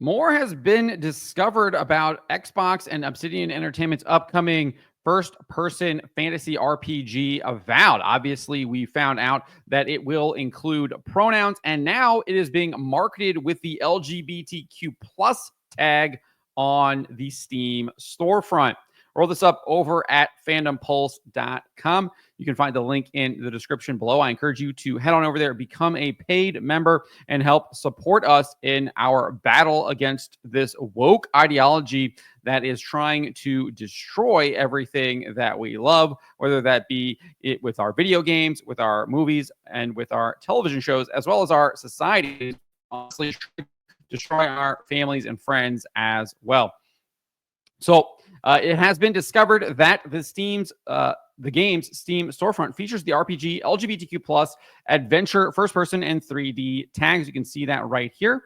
More has been discovered about Xbox and Obsidian Entertainment's upcoming first person fantasy RPG Avowed. Obviously, we found out that it will include pronouns, and now it is being marketed with the LGBTQ plus tag on the Steam storefront. Roll this up over at fandompulse.com. You can find the link in the description below. I encourage you to head on over there, become a paid member, and help support us in our battle against this woke ideology that is trying to destroy everything that we love, whether that be it with our video games, with our movies, and with our television shows, as well as our society. Honestly, destroy our families and friends as well. So it has been discovered that the game's Steam storefront features the RPG LGBTQ plus adventure first person and 3D tags. You can see that right here.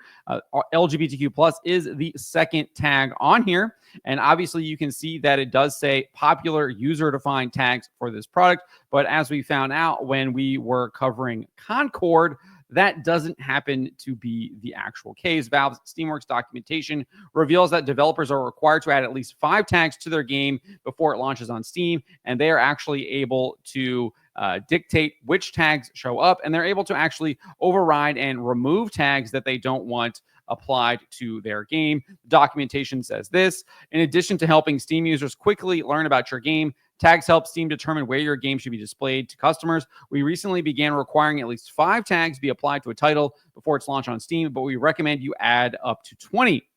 LGBTQ plus is the second tag on here. And obviously you can see that it does say popular user defined tags for this product. But as we found out when we were covering Concord, that doesn't happen to be the actual case. Valve's Steamworks documentation reveals that developers are required to add at least 5 tags to their game before it launches on Steam, and they are actually able to dictate which tags show up, and they're able to actually override and remove tags that they don't want applied to their game. Documentation says this: in addition to helping Steam users quickly learn about your game, tags help Steam determine where your game should be displayed to customers. We recently began requiring at least 5 tags be applied to a title before its launch on Steam, but we recommend you add up to 20.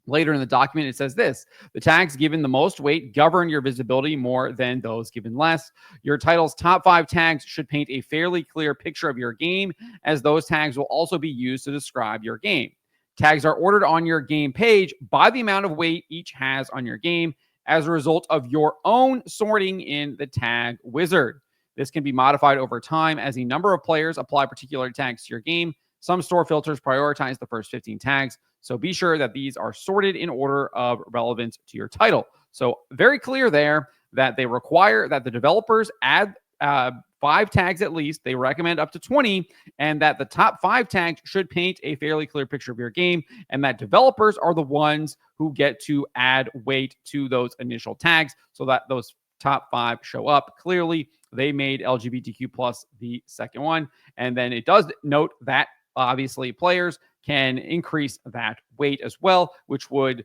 Later in the document, it says this: the tags given the most weight govern your visibility more than those given less. Your title's top 5 tags should paint a fairly clear picture of your game, as those tags will also be used to describe your game. Tags are ordered on your game page by the amount of weight each has on your game, as a result of your own sorting in the tag wizard. This can be modified over time as the number of players apply particular tags to your game. Some store filters prioritize the first 15 tags, so be sure that these are sorted in order of relevance to your title. So very clear there that they require that the developers add 5 tags at least. They recommend up to 20, and that the top 5 tags should paint a fairly clear picture of your game, and that developers are the ones who get to add weight to those initial tags so that those top 5 show up clearly. They made LGBTQ plus the second one, and then it does note that obviously players can increase that weight as well, which would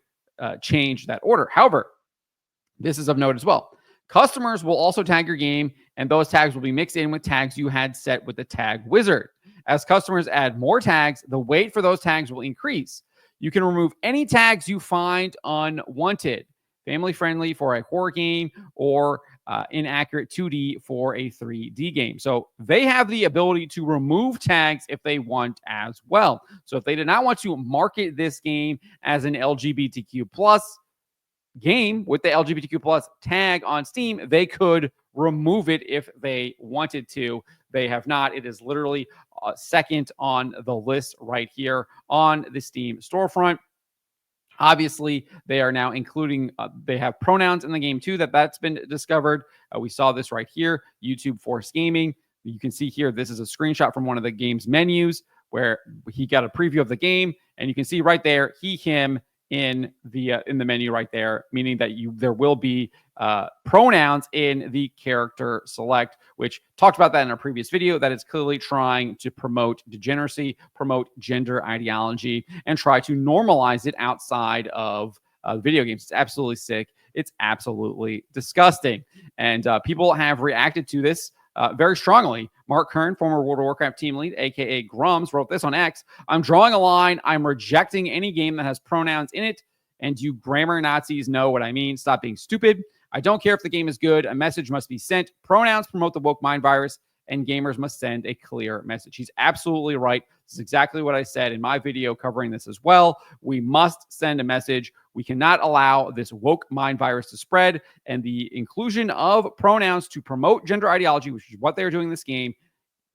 change that order. However, this is of note as well: customers will also tag your game, and those tags will be mixed in with tags you had set with the tag wizard. As customers add more tags, the weight for those tags will increase. You can remove any tags you find unwanted, family friendly for a horror game, or inaccurate 2D for a 3D game. So they have the ability to remove tags if they want as well. So if they did not want to market this game as an LGBTQ plus game with the LGBTQ plus tag on Steam, they could remove it if they wanted to. They have not. It is literally second on the list right here on the Steam storefront. Obviously, they are now including, they have pronouns in the game too, that's been discovered. We saw this right here, YouTube Force Gaming. You can see here, this is a screenshot from one of the game's menus where he got a preview of the game, and you can see right there, he, him, in the menu right there, meaning that there will be pronouns in the character select, which talked about that in our previous video. That is clearly trying to promote degeneracy, promote gender ideology, and try to normalize it outside of video games. It's absolutely sick. It's absolutely disgusting, and people have reacted to this very strongly. Mark Kern, former World of Warcraft team lead, aka Grums, wrote this on X: "I'm drawing a line. I'm rejecting any game that has pronouns in it, and you grammar Nazis know what I mean. Stop being stupid. I don't care if the game is good. A message must be sent. Pronouns promote the woke mind virus, and gamers must send a clear message." He's absolutely right. This is exactly what I said in my video covering this as well. We must send a message. We cannot allow this woke mind virus to spread, and the inclusion of pronouns to promote gender ideology, which is what they're doing in this game,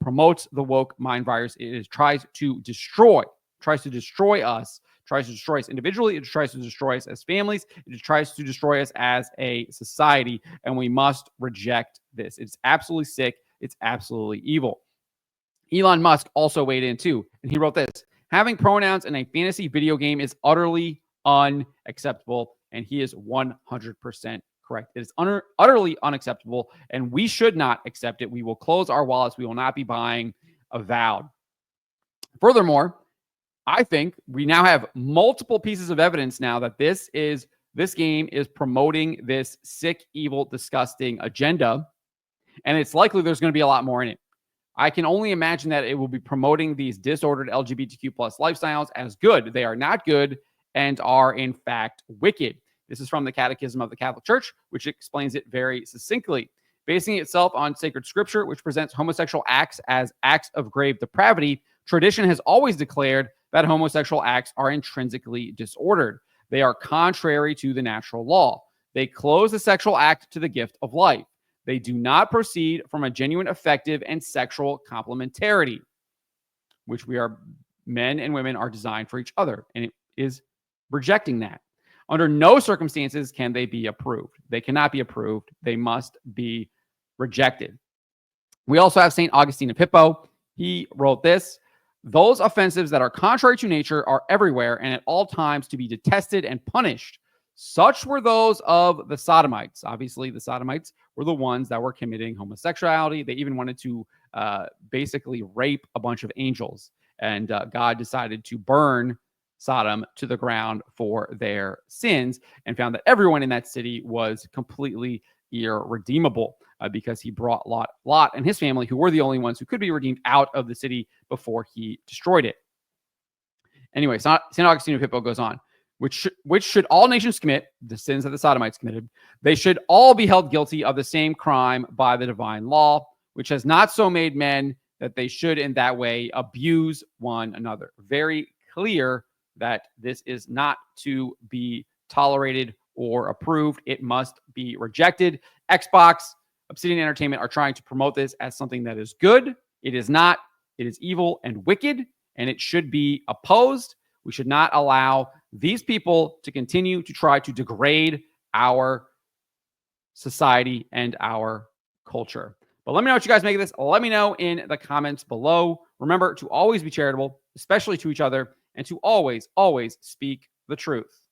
promotes the woke mind virus. It tries to destroy us, tries to destroy us individually. It tries to destroy us as families. It tries to destroy us as a society, and we must reject this. It's absolutely sick. It's absolutely evil. Elon Musk also weighed in too, and he wrote this: Having pronouns in a fantasy video game is utterly unacceptable, and he is 100% correct. It is utterly unacceptable, and we should not accept it. We will close our wallets. We will not be buying Avowed. Furthermore, I think we now have multiple pieces of evidence now that this game is promoting this sick, evil, disgusting agenda, and it's likely there's going to be a lot more in it. I can only imagine that it will be promoting these disordered LGBTQ plus lifestyles as good. They are not good and are, in fact, wicked. This is from the Catechism of the Catholic Church, which explains it very succinctly. Basing itself on sacred scripture, which presents homosexual acts as acts of grave depravity, tradition has always declared that homosexual acts are intrinsically disordered. They are contrary to the natural law. They close the sexual act to the gift of life. They do not proceed from a genuine, effective, and sexual complementarity, which men and women are designed for each other, and it is rejecting that. Under no circumstances can they be approved. They cannot be approved. They must be rejected. We also have St. Augustine of Hippo. He wrote this: those offenses that are contrary to nature are everywhere and at all times to be detested and punished. Such were those of the Sodomites. Obviously, the Sodomites were the ones that were committing homosexuality. They even wanted to basically rape a bunch of angels. And God decided to burn Sodom to the ground for their sins, and found that everyone in that city was completely irredeemable because he brought Lot and his family, who were the only ones who could be redeemed, out of the city before he destroyed it. Anyway, St. Augustine of Hippo goes on, which should all nations commit, the sins that the Sodomites committed. They should all be held guilty of the same crime by the divine law, which has not so made men that they should in that way abuse one another. Very clear that this is not to be tolerated or approved. It must be rejected. Xbox, Obsidian Entertainment are trying to promote this as something that is good. It is not. It is evil and wicked, and it should be opposed. We should not allow these people to continue to try to degrade our society and our culture. But let me know what you guys make of this. Let me know in the comments below. Remember to always be charitable, especially to each other, and to always, always speak the truth.